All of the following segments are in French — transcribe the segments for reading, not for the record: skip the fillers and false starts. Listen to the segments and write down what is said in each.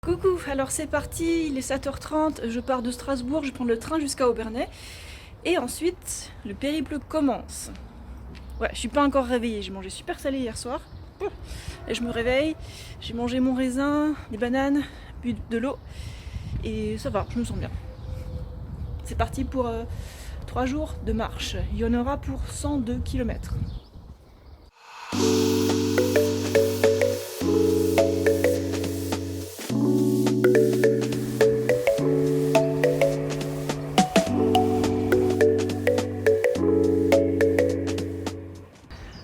Coucou, alors c'est parti, il est 7h30, je pars de Strasbourg, je prends le train jusqu'à Obernai. Et ensuite, le périple commence. Ouais, je suis pas encore réveillée, j'ai mangé super salé hier soir. Et je me réveille, j'ai mangé mon raisin, des bananes, bu de l'eau. Et ça va, je me sens bien. C'est parti pour 3 jours de marche. Il y en aura pour 102 km.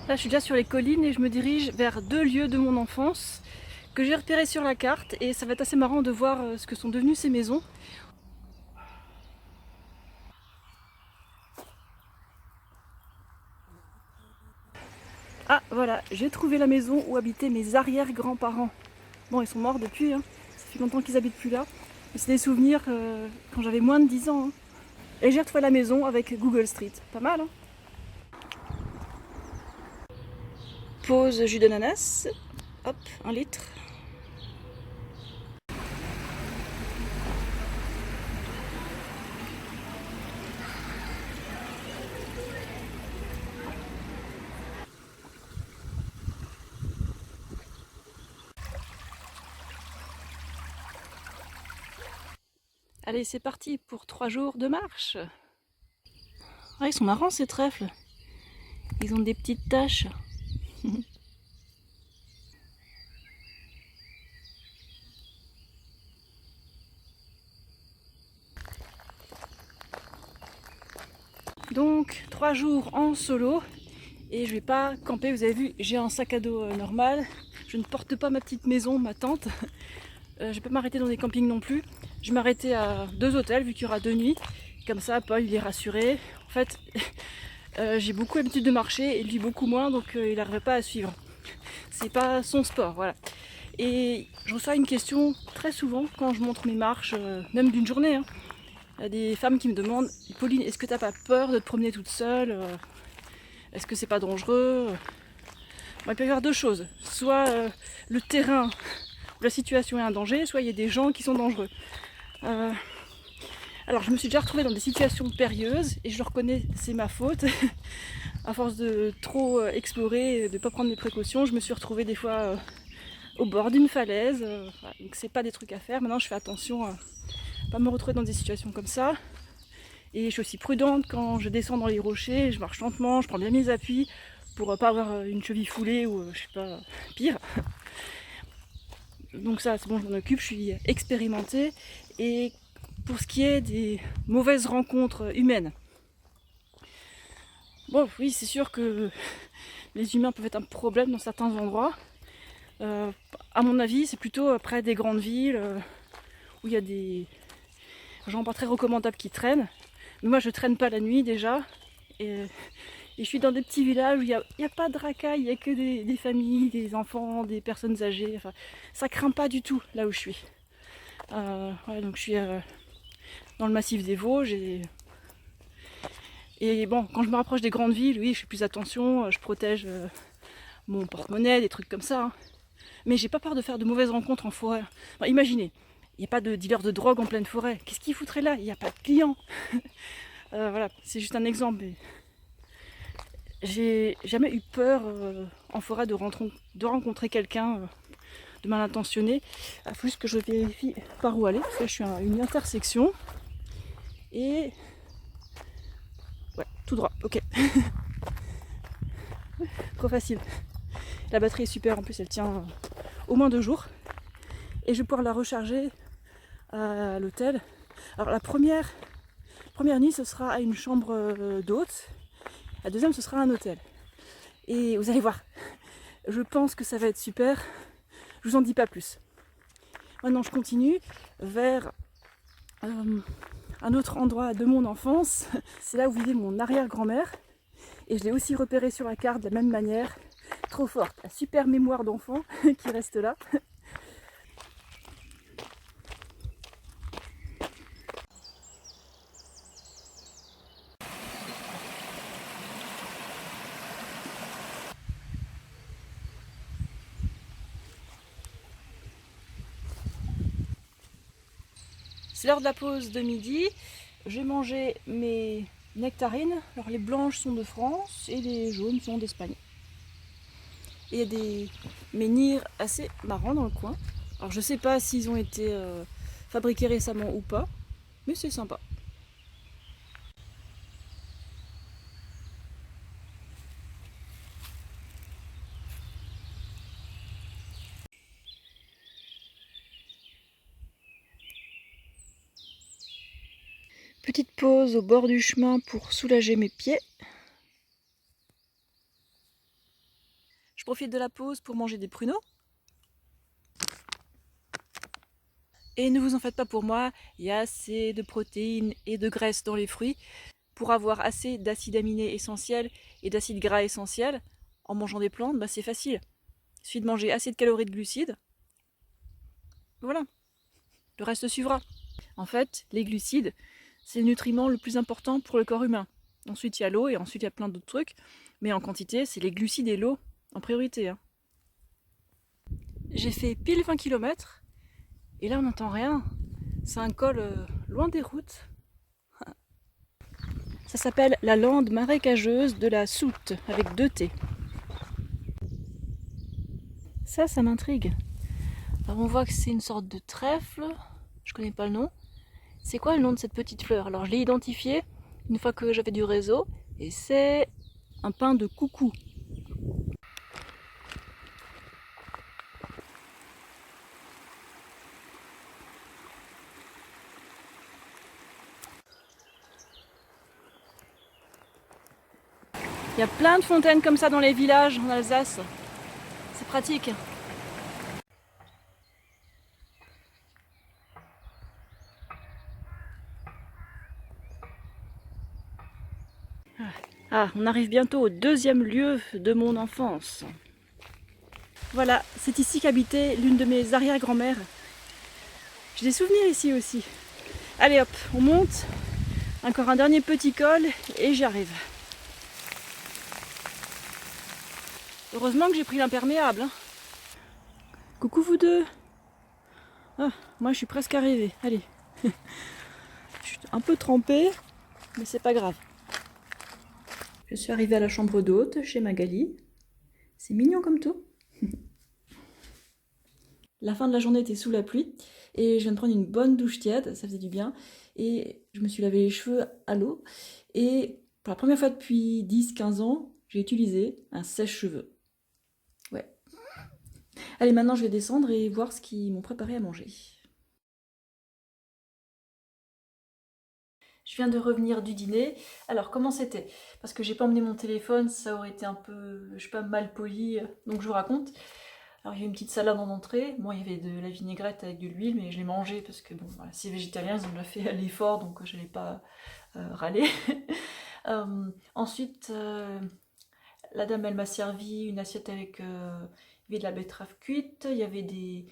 Là, je suis déjà sur les collines et je me dirige vers 2 lieux de mon enfance que j'ai repérés sur la carte. Et ça va être assez marrant de voir ce que sont devenues ces maisons. Ah, voilà, j'ai trouvé la maison où habitaient mes arrière-grands-parents. Bon, ils sont morts depuis, hein. Ça fait longtemps qu'ils habitent plus là. Mais c'est des souvenirs quand j'avais moins de 10 ans, hein. Et j'ai retrouvé la maison avec Google Street. Pas mal, hein. Pause jus d'ananas. Hop, 1 litre. Allez, c'est parti pour 3 jours de marche. Ah, ils sont marrants ces trèfles. Ils ont des petites taches. Donc, 3 jours en solo. Et je vais pas camper, vous avez vu, j'ai un sac à dos normal. Je ne porte pas ma petite maison, ma tente. Je vais pas m'arrêter dans des campings non plus. Je vais m'arrêter à 2 hôtels vu qu'il y aura 2 nuits. Comme ça, Paul il est rassuré. En fait, j'ai beaucoup l'habitude de marcher et lui beaucoup moins, donc il n'arriverait pas à suivre. C'est pas son sport, voilà. Et je reçois une question très souvent quand je montre mes marches, même d'une journée, hein. Il y a des femmes qui me demandent: Pauline, est-ce que t'as pas peur de te promener toute seule? Est-ce que c'est pas dangereux? Bon, il peut y avoir deux choses. Soit le terrain où la situation est un danger, soit il y a des gens qui sont dangereux. Alors je me suis déjà retrouvée dans des situations périlleuses et je le reconnais, c'est ma faute. À force de trop explorer, de ne pas prendre mes précautions, je me suis retrouvée des fois au bord d'une falaise. Voilà. Donc c'est pas des trucs à faire. Maintenant je fais attention à pas me retrouver dans des situations comme ça. Et je suis aussi prudente quand je descends dans les rochers, je marche lentement, je prends bien mes appuis pour pas avoir une cheville foulée ou je sais pas, pire. Donc ça c'est bon, je m'en occupe, je suis expérimentée. Et pour ce qui est des mauvaises rencontres humaines, bon oui c'est sûr que les humains peuvent être un problème dans certains endroits. À mon avis c'est plutôt près des grandes villes où il y a des gens pas très recommandables qui traînent. Mais moi je traîne pas la nuit déjà. Et je suis dans des petits villages où il n'y a pas de racailles, il n'y a que des familles, des enfants, des personnes âgées. Enfin, ça craint pas du tout là où je suis. Ouais, donc je suis dans le massif des Vosges. Et bon, quand je me rapproche des grandes villes, oui, je fais plus attention, je protège mon porte-monnaie, des trucs comme ça. Hein. Mais j'ai pas peur de faire de mauvaises rencontres en forêt. Enfin, imaginez, il n'y a pas de dealer de drogue en pleine forêt. Qu'est-ce qu'il foutrait là? Il n'y a pas de clients. Voilà, c'est juste un exemple. Mais j'ai jamais eu peur en forêt de rencontrer quelqu'un de mal intentionné. Il faut juste que je vérifie par où aller, parce que je suis à une intersection. Et ouais, tout droit, ok. Trop facile. La batterie est super, en plus elle tient au moins 2 jours. Et je vais pouvoir la recharger à l'hôtel. Alors la première nuit ce sera à une chambre d'hôte. La deuxième ce sera un hôtel. Et vous allez voir, je pense que ça va être super. Je vous en dis pas plus. Maintenant je continue vers un autre endroit de mon enfance. C'est là où vivait mon arrière-grand-mère. Et je l'ai aussi repéré sur la carte de la même manière. Trop forte, la super mémoire d'enfant qui reste là. c'est l'heure de la pause de midi. J'ai mangé mes nectarines. Alors les blanches sont de France et les jaunes sont d'Espagne. Et il y a des menhirs assez marrants dans le coin. Alors je sais pas s'ils ont été fabriqués récemment ou pas, mais c'est sympa. Petite pause au bord du chemin pour soulager mes pieds. Je profite de la pause pour manger des pruneaux. Et ne vous en faites pas pour moi, il y a assez de protéines et de graisses dans les fruits pour avoir assez d'acides aminés essentiels et d'acides gras essentiels. En mangeant des plantes, bah c'est facile. Il suffit de manger assez de calories de glucides. Voilà, le reste suivra. En fait, les glucides, c'est le nutriment le plus important pour le corps humain. Ensuite, il y a l'eau et ensuite, il y a plein d'autres trucs. Mais en quantité, c'est les glucides et l'eau en priorité. Hein. J'ai fait pile 20 km et là, on n'entend rien. C'est un col loin des routes. Ça s'appelle la lande marécageuse de la Soute, avec 2 T. Ça m'intrigue. Alors on voit que c'est une sorte de trèfle, je connais pas le nom. C'est quoi le nom de cette petite fleur? Alors je l'ai identifié une fois que j'avais du réseau, et c'est un pin de coucou. Il y a plein de fontaines comme ça dans les villages en Alsace. C'est pratique. Ah, on arrive bientôt au 2e lieu de mon enfance. Voilà, c'est ici qu'habitait l'une de mes arrière-grand-mères. J'ai des souvenirs ici aussi. Allez hop, on monte. Encore un dernier petit col et j'y arrive. Heureusement que j'ai pris l'imperméable. Hein. Coucou vous deux. Ah, moi je suis presque arrivée. Allez. Je suis un peu trempée, mais c'est pas grave. Je suis arrivée à la chambre d'hôte chez Magali. C'est mignon comme tout. La fin de la journée était sous la pluie et je viens de prendre une bonne douche tiède, ça faisait du bien. Et je me suis lavé les cheveux à l'eau. Et pour la première fois depuis 10-15 ans, j'ai utilisé un sèche-cheveux. Ouais. Allez, maintenant je vais descendre et voir ce qu'ils m'ont préparé à manger. Je viens de revenir du dîner. Alors, comment c'était? Parce que j'ai pas emmené mon téléphone, ça aurait été un peu, je sais pas, mal poli, donc je vous raconte. Alors, il y a eu une petite salade en entrée. Bon, il y avait de la vinaigrette avec de l'huile, mais je l'ai mangée parce que, bon, voilà, c'est végétarien, ils ont déjà fait l'effort, donc je n'allais pas râler. Ensuite, la dame, elle m'a servi une assiette avec il y avait de la betterave cuite, il y avait des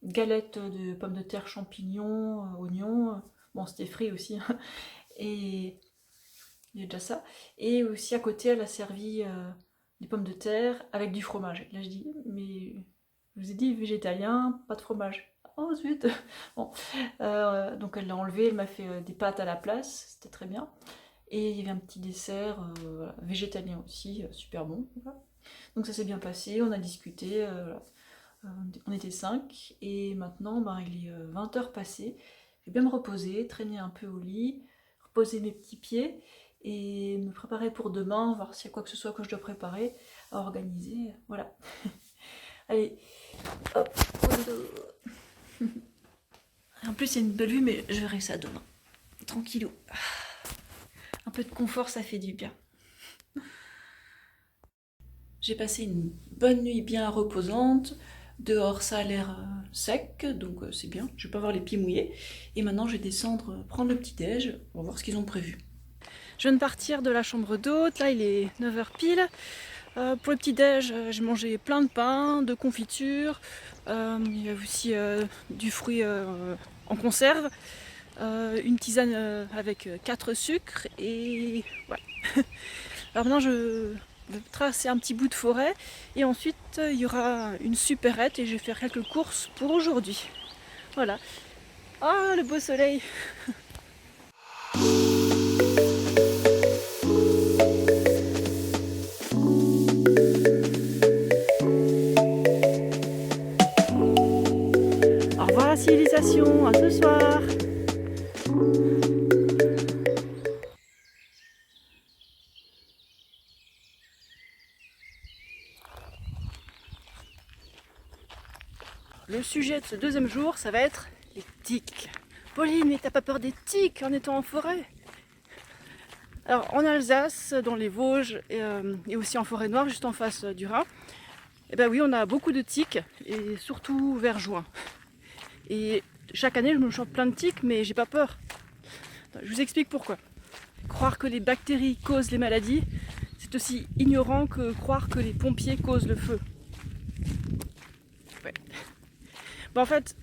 galettes de pommes de terre, champignons, oignons. Bon, c'était frit aussi. Et il y a déjà ça. Et aussi à côté, elle a servi des pommes de terre avec du fromage. Là, je dis, mais je vous ai dit végétalien, pas de fromage. Oh zut. Bon, donc elle l'a enlevé, elle m'a fait des pâtes à la place, c'était très bien. Et il y avait un petit dessert voilà, végétalien aussi, super bon. Voilà. Donc ça s'est bien passé, on a discuté, on était 5 et maintenant bah, il est 20h passé. Je vais bien me reposer, traîner un peu au lit, reposer mes petits pieds et me préparer pour demain, voir s'il y a quoi que ce soit que je dois préparer à organiser. Voilà. Allez, hop. En plus, il y a une belle vue, mais je verrai ça demain. Tranquillou. Un peu de confort, ça fait du bien. J'ai passé une bonne nuit bien reposante. Dehors, ça a l'air sec, donc c'est bien. Je vais pas avoir les pieds mouillés. Et maintenant, je vais descendre, prendre le petit-déj. On va voir ce qu'ils ont prévu. Je viens de partir de la chambre d'hôte. Là, il est 9h pile. Pour le petit-déj, j'ai mangé plein de pain, de confiture. Il y a aussi du fruit en conserve. Une tisane avec 4 sucres. Et voilà. Alors maintenant, je vais tracer un petit bout de forêt. Et ensuite, il y aura une supérette et je vais faire quelques courses pour aujourd'hui. Voilà. Ah, le beau soleil! Au revoir la civilisation, à ce soir! Le sujet de ce deuxième jour, ça va être les tiques. Pauline, mais t'as pas peur des tiques en étant en forêt? Alors en Alsace, dans les Vosges et aussi en forêt noire, juste en face du Rhin, eh ben oui, on a beaucoup de tiques et surtout vers juin. Et chaque année, je me chope plein de tiques, mais j'ai pas peur. Je vous explique pourquoi. Croire que les bactéries causent les maladies, c'est aussi ignorant que croire que les pompiers causent le feu. Ouais. Ben, en fait,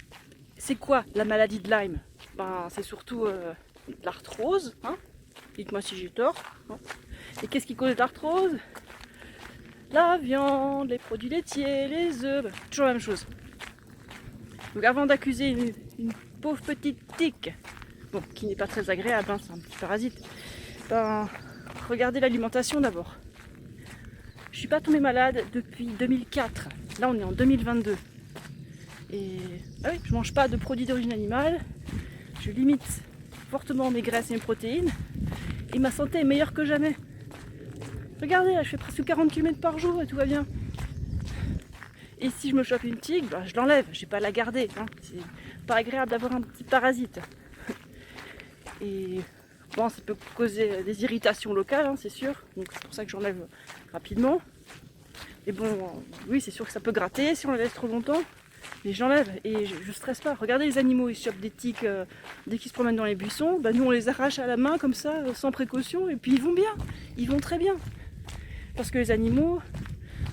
c'est quoi la maladie de Lyme? Ben, c'est surtout l'arthrose. Hein, dites-moi si j'ai tort. Hein. Et qu'est-ce qui cause l'arthrose? La viande, les produits laitiers, les œufs, ben, toujours la même chose. Donc avant d'accuser une pauvre petite tique, bon, qui n'est pas très agréable, hein, c'est un petit parasite, ben, regardez l'alimentation d'abord. Je suis pas tombée malade depuis 2004. Là, on est en 2022. Et ah oui, je mange pas de produits d'origine animale. Je limite fortement mes graisses et mes protéines. Et ma santé est meilleure que jamais. Regardez, là, je fais presque 40 km par jour et tout va bien. Et si je me chope une tique, ben, je l'enlève. Je vais pas la garder. Hein. C'est pas agréable d'avoir un petit parasite. Et bon, ça peut causer des irritations locales, hein, c'est sûr. Donc c'est pour ça que j'enlève rapidement. Et bon, oui, c'est sûr que ça peut gratter si on la laisse trop longtemps. Mais j'enlève et je stresse pas. Regardez les animaux, ils se chopent des tiques dès qu'ils se promènent dans les buissons. Bah, nous, on les arrache à la main comme ça, sans précaution. Et puis ils vont bien. Ils vont très bien. Parce que les animaux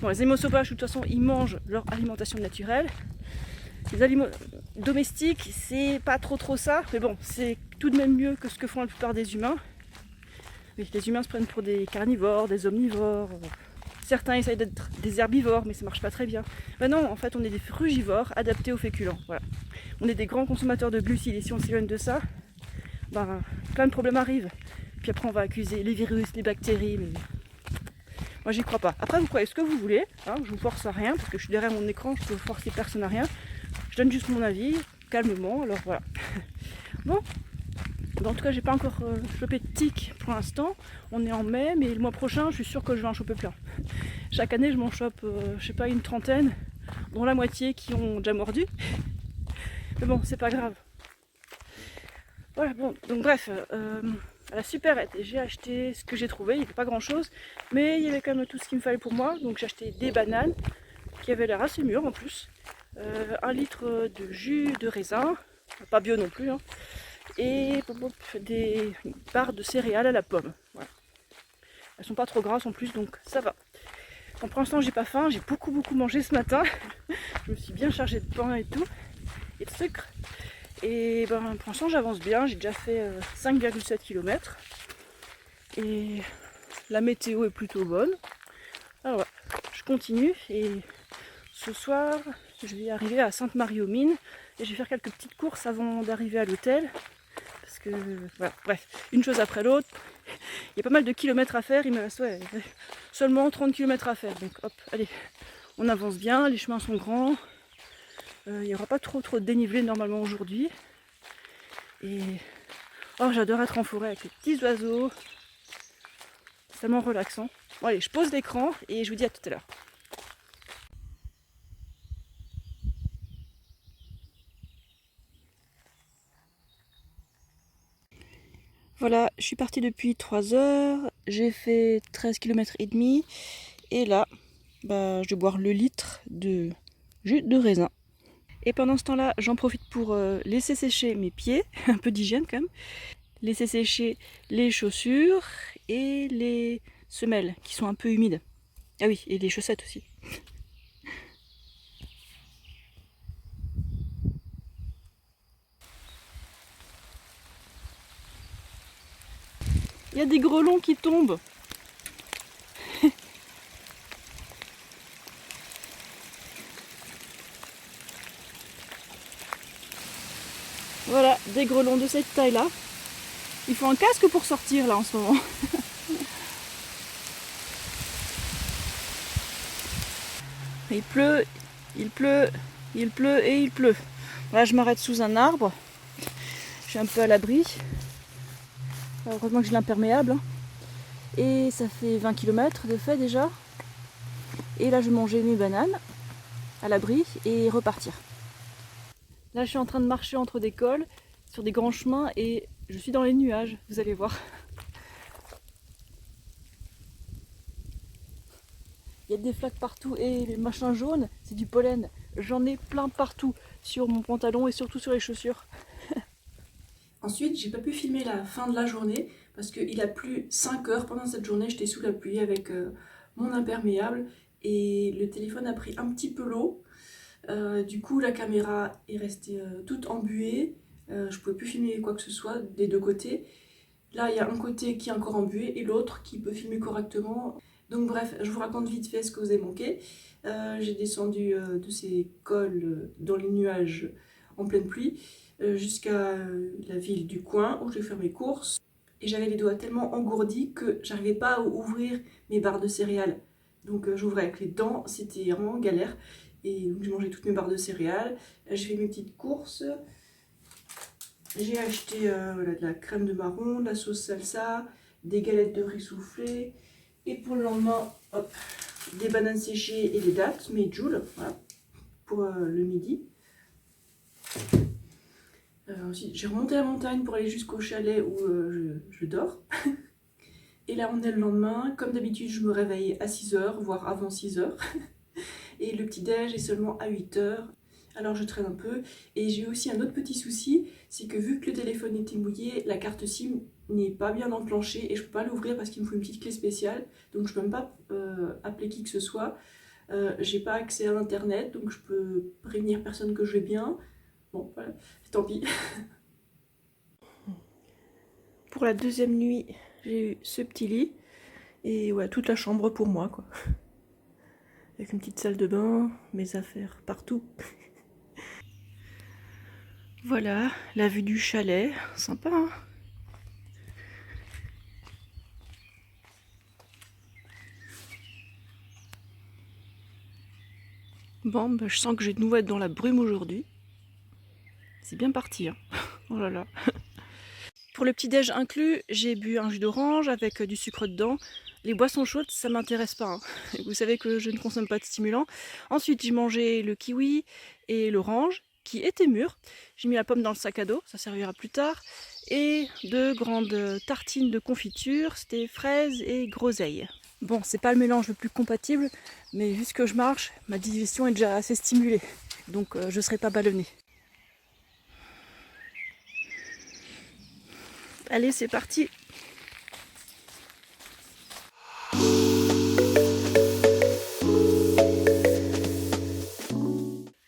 sauvages, de toute façon, ils mangent leur alimentation naturelle. Les aliments domestiques, c'est pas trop ça. Mais bon, c'est tout de même mieux que ce que font la plupart des humains. Oui, les humains se prennent pour des carnivores, des omnivores. Certains essayent d'être des herbivores, mais ça marche pas très bien. Ben non, en fait, on est des frugivores adaptés aux féculents. Voilà. On est des grands consommateurs de glucides, et si on s'éloigne de ça, ben, plein de problèmes arrivent. Puis après, on va accuser les virus, les bactéries, mais moi, j'y crois pas. Après, vous croyez ce que vous voulez, hein, je vous force à rien, parce que je suis derrière mon écran, je peux forcer personne à rien. Je donne juste mon avis, calmement, alors voilà. Bon, en tout cas, j'ai pas encore chopé de tiques pour l'instant. On est en mai, mais le mois prochain, je suis sûre que je vais en choper plein. Chaque année, je m'en chope, je sais pas, une trentaine, dont la moitié qui ont déjà mordu. Mais bon, c'est pas grave. Voilà, bon, donc bref, à la supérette, j'ai acheté ce que j'ai trouvé. Il n'y avait pas grand chose, mais il y avait quand même tout ce qu'il me fallait pour moi. Donc j'ai acheté des bananes qui avaient l'air assez mûres en plus, 1 litre de jus de raisin, pas bio non plus, hein, et des barres de céréales à la pomme. Voilà. Elles sont pas trop grasses en plus, donc ça va. Bon, pour l'instant, j'ai pas faim, j'ai beaucoup mangé ce matin. Je me suis bien chargée de pain et tout, et de sucre. Et ben, pour l'instant, j'avance bien, j'ai déjà fait 5,7 km. Et la météo est plutôt bonne. Alors voilà, je continue et ce soir, je vais arriver à Sainte-Marie-aux-Mines et je vais faire quelques petites courses avant d'arriver à l'hôtel. Parce que, voilà, bref, une chose après l'autre. Il y a pas mal de kilomètres à faire, il me reste seulement 30 km à faire. Donc hop, allez, on avance bien, les chemins sont grands. Il n'y aura pas trop de dénivelé normalement aujourd'hui. Et oh, j'adore être en forêt avec les petits oiseaux. C'est tellement relaxant. Bon allez, je pose l'écran et je vous dis à tout à l'heure. Voilà, je suis partie depuis 3 heures, j'ai fait 13 km et demi et là, bah, je vais boire le litre de jus de raisin. Et pendant ce temps-là, j'en profite pour laisser sécher mes pieds, un peu d'hygiène quand même, laisser sécher les chaussures et les semelles qui sont un peu humides. Ah oui, et les chaussettes aussi. Il y a des grelons qui tombent. Voilà, des grelons de cette taille-là. Il faut un casque pour sortir là en ce moment. Il pleut, il pleut, il pleut et il pleut. Là, je m'arrête sous un arbre. Je suis un peu à l'abri. Heureusement que j'ai l'imperméable. Et ça fait 20 km de fait déjà. Et là, je vais manger mes bananes à l'abri et repartir. Là, je suis en train de marcher entre des cols, sur des grands chemins, et je suis dans les nuages, vous allez voir. Il y a des flaques partout et les machins jaunes, c'est du pollen. J'en ai plein partout, sur mon pantalon et surtout sur les chaussures. Ensuite, j'ai pas pu filmer la fin de la journée parce qu'il a plu 5 heures pendant cette journée. J'étais sous la pluie avec mon imperméable et le téléphone a pris un petit peu l'eau. Du coup, la caméra est restée toute embuée. Je pouvais plus filmer quoi que ce soit des deux côtés. Là, il y a un côté qui est encore embué et l'autre qui peut filmer correctement. Donc bref, je vous raconte vite fait ce que vous avez manqué. J'ai descendu de ces cols dans les nuages en pleine pluie jusqu'à la ville du coin où j'ai fait mes courses. Et j'avais les doigts tellement engourdis que j'arrivais pas à ouvrir mes barres de céréales. Donc j'ouvrais avec les dents, c'était vraiment galère. Et donc j'ai mangé toutes mes barres de céréales. J'ai fait mes petites courses. J'ai acheté voilà, de la crème de marron, de la sauce salsa, des galettes de riz soufflé. Et pour le lendemain, hop, des bananes séchées et des dattes, mes Joule, voilà, pour le midi. Ensuite, j'ai remonté la montagne pour aller jusqu'au chalet où je dors. Et là, on est le lendemain. Comme d'habitude, je me réveille à 6 h, voire avant 6 h. Et le petit-déj est seulement à 8 h. Alors je traîne un peu. Et j'ai aussi un autre petit souci, c'est que vu que le téléphone était mouillé, la carte SIM n'est pas bien enclenchée et je peux pas l'ouvrir parce qu'il me faut une petite clé spéciale. Donc je peux même pas appeler qui que ce soit. J'ai pas accès à internet, donc je peux prévenir personne que je vais bien. Bon, voilà, tant pis. Pour la deuxième nuit, j'ai eu ce petit lit et ouais, toute la chambre pour moi, quoi. Avec une petite salle de bain, mes affaires partout. Voilà, la vue du chalet, sympa hein. Bon, bah, je sens que je vais de nouveau être dans la brume aujourd'hui. C'est bien parti, hein. Oh là là. Pour le petit-déj inclus, j'ai bu un jus d'orange avec du sucre dedans. Les boissons chaudes, ça m'intéresse pas, hein. Vous savez que je ne consomme pas de stimulants. Ensuite, j'ai mangé le kiwi et l'orange, qui étaient mûrs. J'ai mis la pomme dans le sac à dos, ça servira plus tard. Et 2 grandes tartines de confiture, c'était fraises et groseilles. Bon, c'est pas le mélange le plus compatible, mais vu ce que je marche, ma digestion est déjà assez stimulée. Donc je serai pas ballonnée. Allez, c'est parti!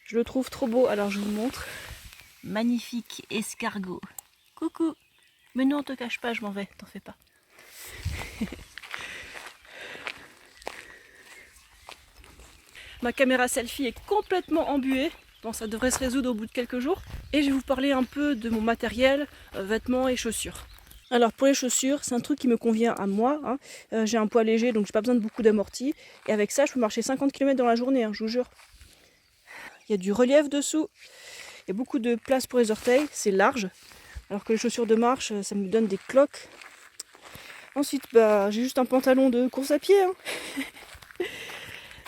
Je le trouve trop beau, alors je vous montre. Magnifique escargot. Coucou! Mais non, on te cache pas, je m'en vais, t'en fais pas. Ma caméra selfie est complètement embuée. Bon, ça devrait se résoudre au bout de quelques jours. Et je vais vous parler un peu de mon matériel, vêtements et chaussures. Alors pour les chaussures, c'est un truc qui me convient à moi. Hein. J'ai un poids léger, donc j'ai pas besoin de beaucoup d'amortis. Et avec ça, je peux marcher 50 km dans la journée, hein, je vous jure. Il y a du relief dessous. Il y a beaucoup de place pour les orteils, c'est large. Alors que les chaussures de marche, ça me donne des cloques. Ensuite, bah, j'ai juste un pantalon de course à pied. Hein.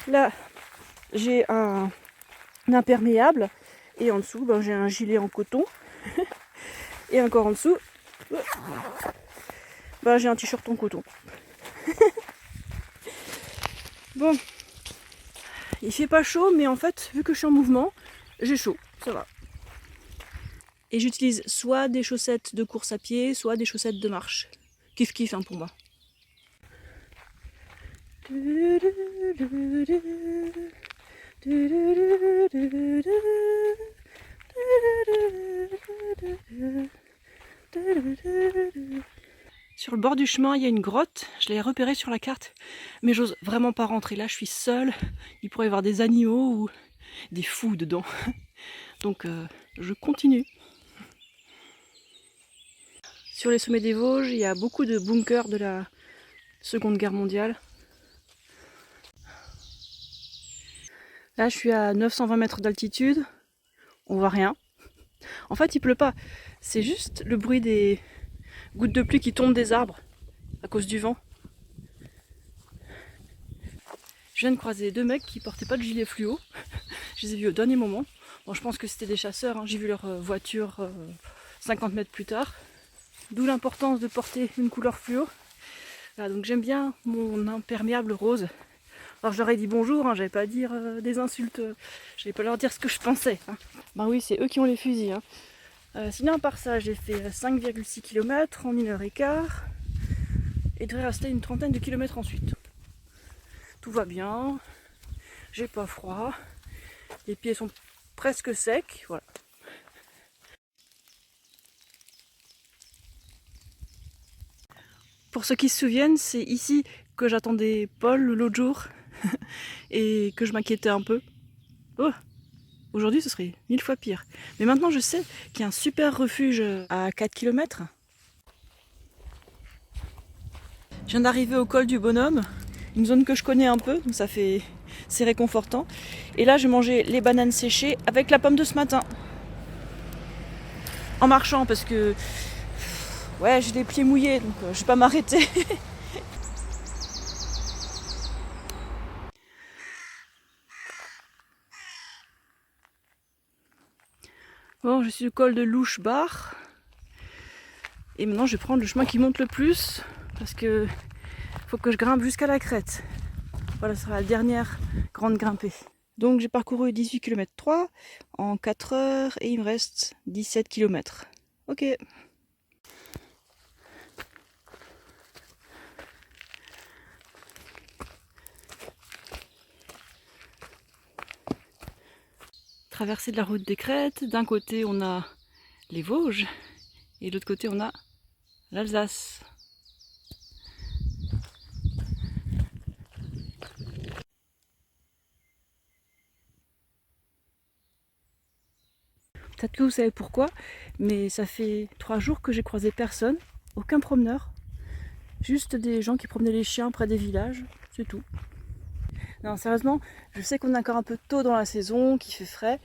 Là, j'ai un imperméable. Et en dessous, ben, j'ai un gilet en coton. Et encore en dessous, ben, j'ai un t-shirt en coton. Bon, il fait pas chaud, mais en fait, vu que je suis en mouvement, j'ai chaud, ça va. Et j'utilise soit des chaussettes de course à pied, soit des chaussettes de marche. Kiff kiff hein, pour moi. Sur le bord du chemin, il y a une grotte, je l'ai repérée sur la carte, mais j'ose vraiment pas rentrer là, je suis seule, il pourrait y avoir des animaux ou des fous dedans. Donc je continue. Sur les sommets des Vosges, il y a beaucoup de bunkers de la Seconde Guerre mondiale. Là, je suis à 920 mètres d'altitude. On voit rien. En fait, il pleut pas. C'est juste le bruit des gouttes de pluie qui tombent des arbres à cause du vent. Je viens de croiser deux mecs qui portaient pas de gilet fluo. Je les ai vus au dernier moment. Bon, je pense que c'était des chasseurs, hein. J'ai vu leur voiture 50 mètres plus tard. D'où l'importance de porter une couleur fluo. Voilà, donc j'aime bien mon imperméable rose. Alors je leur ai dit bonjour, hein, j'avais pas à dire des insultes, j'allais pas leur dire ce que je pensais. Hein. Ben oui, c'est eux qui ont les fusils. Hein. Sinon, à part ça, j'ai fait 5,6 km en 1h15. Et il devrait rester une trentaine de kilomètres ensuite. Tout va bien, j'ai pas froid, les pieds sont presque secs, voilà. Pour ceux qui se souviennent, c'est ici que j'attendais Paul l'autre jour et que je m'inquiétais un peu. Oh, aujourd'hui ce serait 1000 fois pire. Mais maintenant je sais qu'il y a un super refuge à 4 km. Je viens d'arriver au col du Bonhomme, une zone que je connais un peu, donc c'est réconfortant. Et là, je mangeais les bananes séchées avec la pomme de ce matin. En marchant, parce que ouais, j'ai les pieds mouillés, donc je vais pas m'arrêter. Bon, je suis au col de Louche-Bar. Et maintenant, je vais prendre le chemin qui monte le plus, parce que faut que je grimpe jusqu'à la crête. Voilà, ce sera la dernière grande grimpée. Donc j'ai parcouru 18 km 3 en 4 heures et il me reste 17 km. Ok. Traversée de la route des Crêtes, d'un côté on a les Vosges et de l'autre côté on a l'Alsace. Peut-être que vous savez pourquoi, mais ça fait 3 jours que j'ai croisé personne, aucun promeneur, juste des gens qui promenaient les chiens près des villages, c'est tout. Non, sérieusement, je sais qu'on est encore un peu tôt dans la saison, qu'il fait frais,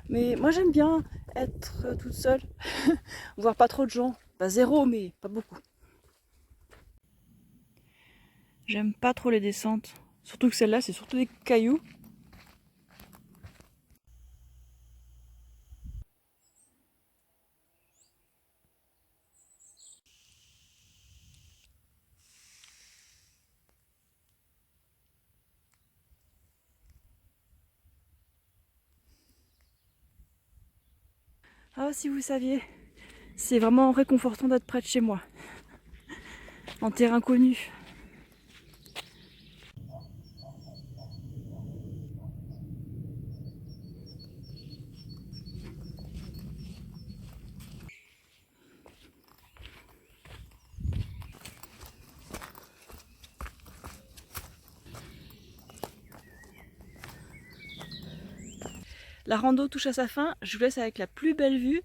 mais moi j'aime bien être toute seule, voir pas trop de gens, pas zéro, mais pas beaucoup. J'aime pas trop les descentes, surtout que celle-là c'est surtout des cailloux. Ah, si vous saviez, c'est vraiment réconfortant d'être près de chez moi, en terrain connu. La rando touche à sa fin, je vous laisse avec la plus belle vue